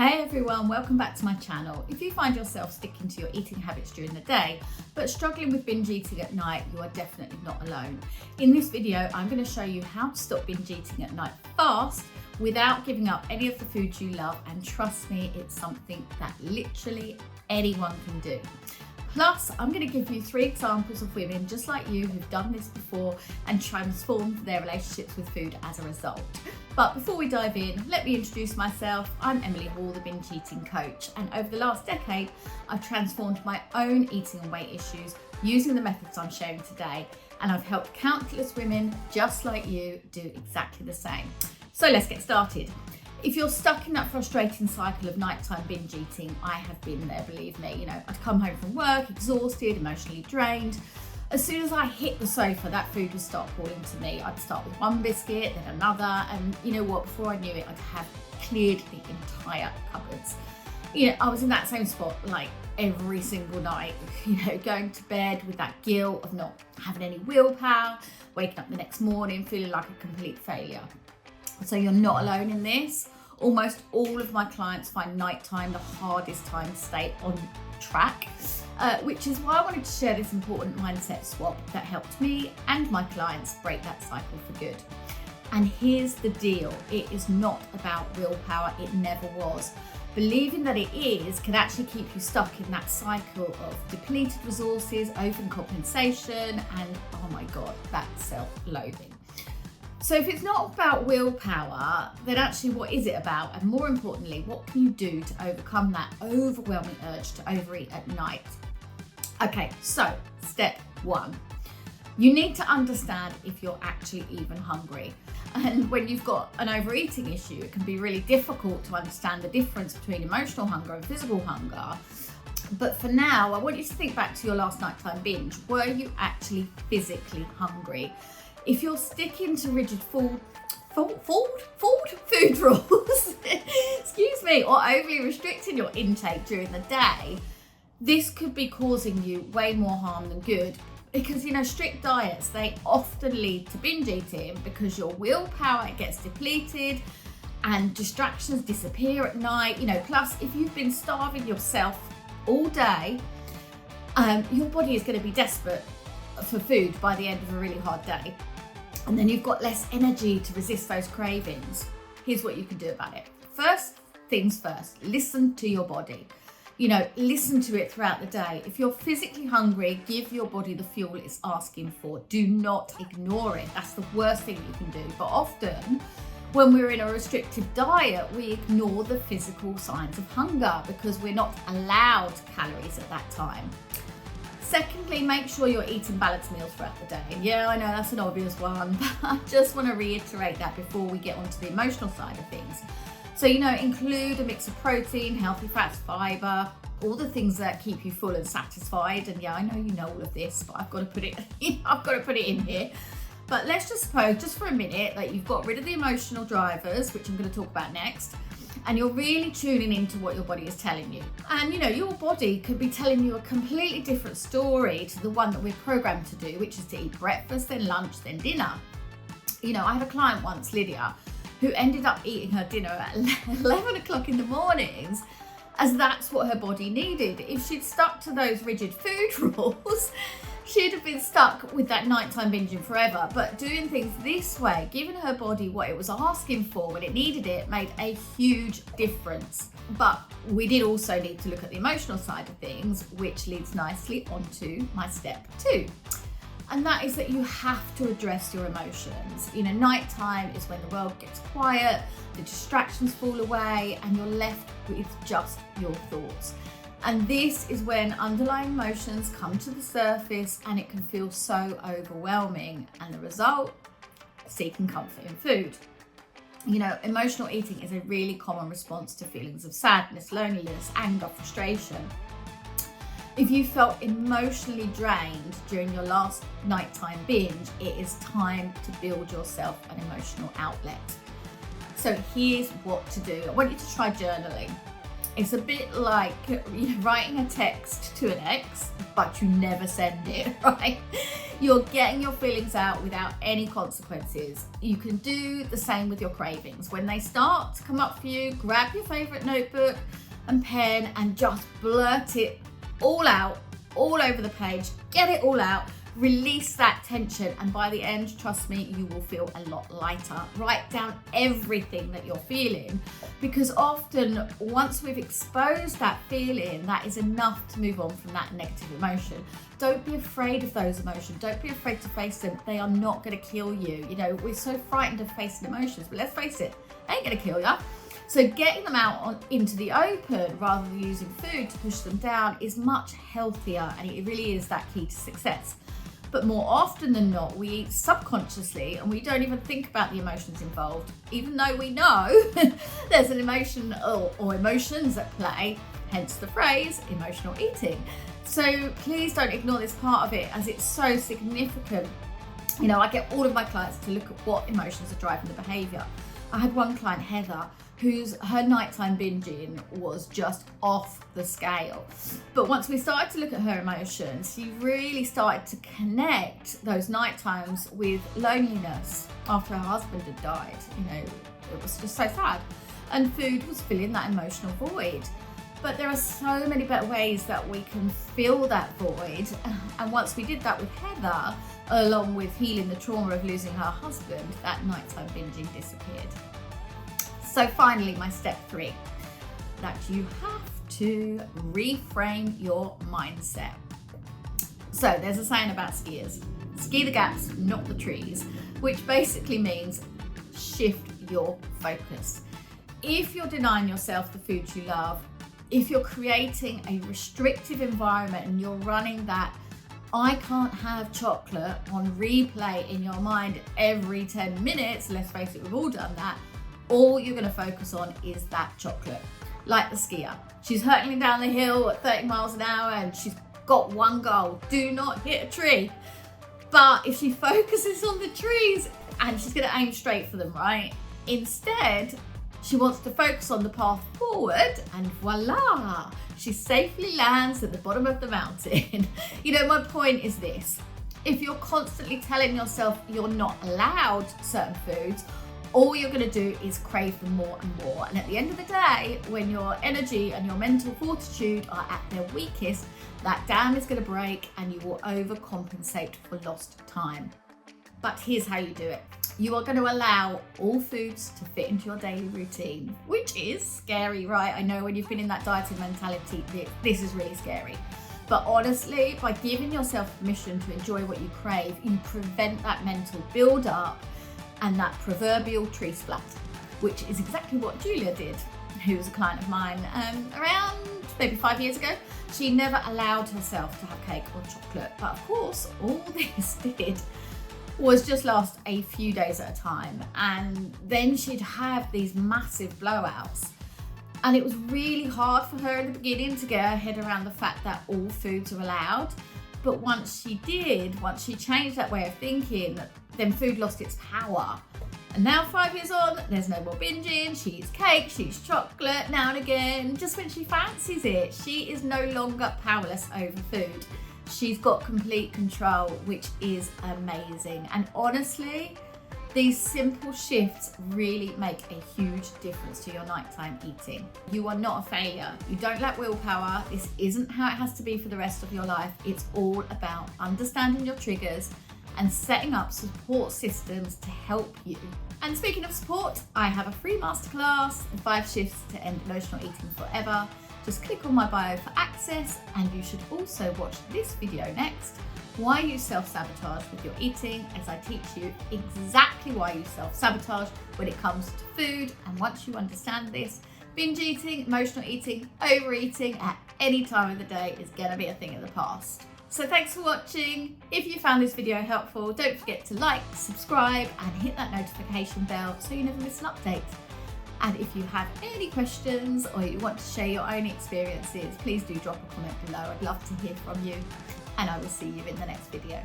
Hey everyone, welcome back to my channel. If you find yourself sticking to your eating habits during the day, but struggling with binge eating at night, you are definitely not alone. In this video, I'm going to show you how to stop binge eating at night fast without giving up any of the foods you love, and trust me, it's something that literally anyone can do. Plus, I'm going to give you 3 examples of women just like you who've done this before and transformed their relationships with food as a result. But before we dive in, let me introduce myself. I'm Emily Hall, the binge eating coach, and over the last decade, I've transformed my own eating and weight issues using the methods I'm sharing today, and I've helped countless women just like you do exactly the same. So let's get started. If you're stuck in that frustrating cycle of nighttime binge eating, I have been there, believe me. I'd come home from work, exhausted, emotionally drained. As soon as I hit the sofa, that food would start calling to me. I'd start with one biscuit, then another, and you know what, before I knew it, I'd have cleared the entire cupboards. I was in that same spot like every single night, going to bed with that guilt of not having any willpower, waking up the next morning feeling like a complete failure. So you're not alone in this. Almost all of my clients find nighttime the hardest time to stay on track, which is why I wanted to share this important mindset swap that helped me and my clients break that cycle for good. And here's the deal, it is not about willpower, it never was. Believing that it is can actually keep you stuck in that cycle of depleted resources, overcompensation, and oh my God, that self-loathing. So if it's not about willpower, then actually what is it about? And more importantly, what can you do to overcome that overwhelming urge to overeat at night? Okay, so step 1. You need to understand if you're actually even hungry. And when you've got an overeating issue, it can be really difficult to understand the difference between emotional hunger and physical hunger. But for now, I want you to think back to your last nighttime binge. Were you actually physically hungry? If you're sticking to rigid food rules, excuse me, or overly restricting your intake during the day, this could be causing you way more harm than good. Because, strict diets, they often lead to binge eating because your willpower gets depleted and distractions disappear at night. Plus, if you've been starving yourself all day, your body is going to be desperate for food by the end of a really hard day. And then you've got less energy to resist those cravings. Here's what you can do about it. First things first, listen to your body. Listen to it throughout the day. If you're physically hungry, give your body the fuel it's asking for. Do not ignore it. That's the worst thing you can do. But often, when we're in a restrictive diet, we ignore the physical signs of hunger because we're not allowed calories at that time. Secondly, make sure you're eating balanced meals throughout the day. And yeah, I know that's an obvious one, but I just want to reiterate that before we get onto the emotional side of things. So, include a mix of protein, healthy fats, fiber, all the things that keep you full and satisfied. And yeah, I know you know all of this, but I've got to put it in here. But let's just suppose, just for a minute, that you've got rid of the emotional drivers, which I'm going to talk about next, and you're really tuning into what your body is telling you. And your body could be telling you a completely different story to the one that we're programmed to do, which is to eat breakfast, then lunch, then dinner. I had a client once, Lydia, who ended up eating her dinner at 11 o'clock in the mornings, as that's what her body needed. If she'd stuck to those rigid food rules, she'd have been stuck with that nighttime binging forever. But doing things this way, giving her body what it was asking for when it needed it, made a huge difference. But we did also need to look at the emotional side of things, which leads nicely onto my step 2. And that is that you have to address your emotions. Nighttime is when the world gets quiet, the distractions fall away, and you're left with just your thoughts. And this is when underlying emotions come to the surface and it can feel so overwhelming. And the result, seeking comfort in food. Emotional eating is a really common response to feelings of sadness, loneliness, anger, frustration. If you felt emotionally drained during your last nighttime binge, it is time to build yourself an emotional outlet. So here's what to do. I want you to try journaling. It's a bit like writing a text to an ex, but you never send it, right? You're getting your feelings out without any consequences. You can do the same with your cravings. When they start to come up for you, grab your favourite notebook and pen and just blurt it all out, all over the page. Get it all out. Release that tension, and by the end, trust me, you will feel a lot lighter. Write down everything that you're feeling, because often once we've exposed that feeling, that is enough to move on from that negative emotion. Don't be afraid of those emotions. Don't be afraid to face them. They are not going to kill you. We're so frightened of facing emotions, but let's face it, they ain't going to kill you. So getting them out into the open rather than using food to push them down is much healthier, and it really is that key to success. But more often than not, we eat subconsciously and we don't even think about the emotions involved, even though we know there's an emotion or emotions at play, hence the phrase emotional eating. So please don't ignore this part of it, as it's so significant. I get all of my clients to look at what emotions are driving the behaviour. I had one client, Heather, her nighttime binging was just off the scale. But once we started to look at her emotions, she really started to connect those night times with loneliness after her husband had died. It was just so sad. And food was filling that emotional void. But there are so many better ways that we can fill that void. And once we did that with Heather, along with healing the trauma of losing her husband, that nighttime binging disappeared. So finally, my step 3, that you have to reframe your mindset. So there's a saying about skiers, ski the gaps, not the trees, which basically means shift your focus. If you're denying yourself the foods you love, if you're creating a restrictive environment and you're running that I can't have chocolate on replay in your mind every 10 minutes, let's face it, we've all done that, all you're going to focus on is that chocolate. Like the skier. She's hurtling down the hill at 30 miles an hour and she's got one goal: do not hit a tree. But if she focuses on the trees, and she's going to aim straight for them, right? Instead, she wants to focus on the path forward, and voila, she safely lands at the bottom of the mountain. My point is this: if you're constantly telling yourself you're not allowed certain foods, all you're going to do is crave them more and more. And at the end of the day, when your energy and your mental fortitude are at their weakest, that dam is going to break and you will overcompensate for lost time. But here's how you do it. You are going to allow all foods to fit into your daily routine, which is scary, right? I know when you've been in that dieting mentality, this is really scary. But honestly, by giving yourself permission to enjoy what you crave, you prevent that mental build-up and that proverbial tree splat, which is exactly what Julia did, who was a client of mine around maybe 5 years ago. She never allowed herself to have cake or chocolate, but of course all this did was just last a few days at a time, and then she'd have these massive blowouts. And it was really hard for her in the beginning to get her head around the fact that all foods are allowed. But once she changed that way of thinking, then food lost its power. And now 5 years on, there's no more binging. She eats cake, she eats chocolate now and again, just when she fancies it. She is no longer powerless over food. She's got complete control, which is amazing. And honestly, these simple shifts really make a huge difference to your nighttime eating. You are not a failure. You don't lack willpower. This isn't how it has to be for the rest of your life. It's all about understanding your triggers and setting up support systems to help you. And speaking of support, I have a free masterclass, 5 shifts to end emotional eating forever. Just click on my bio for access, and you should also watch this video next, why you self-sabotage with your eating, as I teach you exactly why you self-sabotage when it comes to food. And once you understand this, binge eating, emotional eating, overeating at any time of the day is going to be a thing of the past. So thanks for watching. If you found this video helpful, don't forget to like, subscribe and hit that notification bell so you never miss an update. And if you have any questions or you want to share your own experiences, please do drop a comment below. I'd love to hear from you, and I will see you in the next video.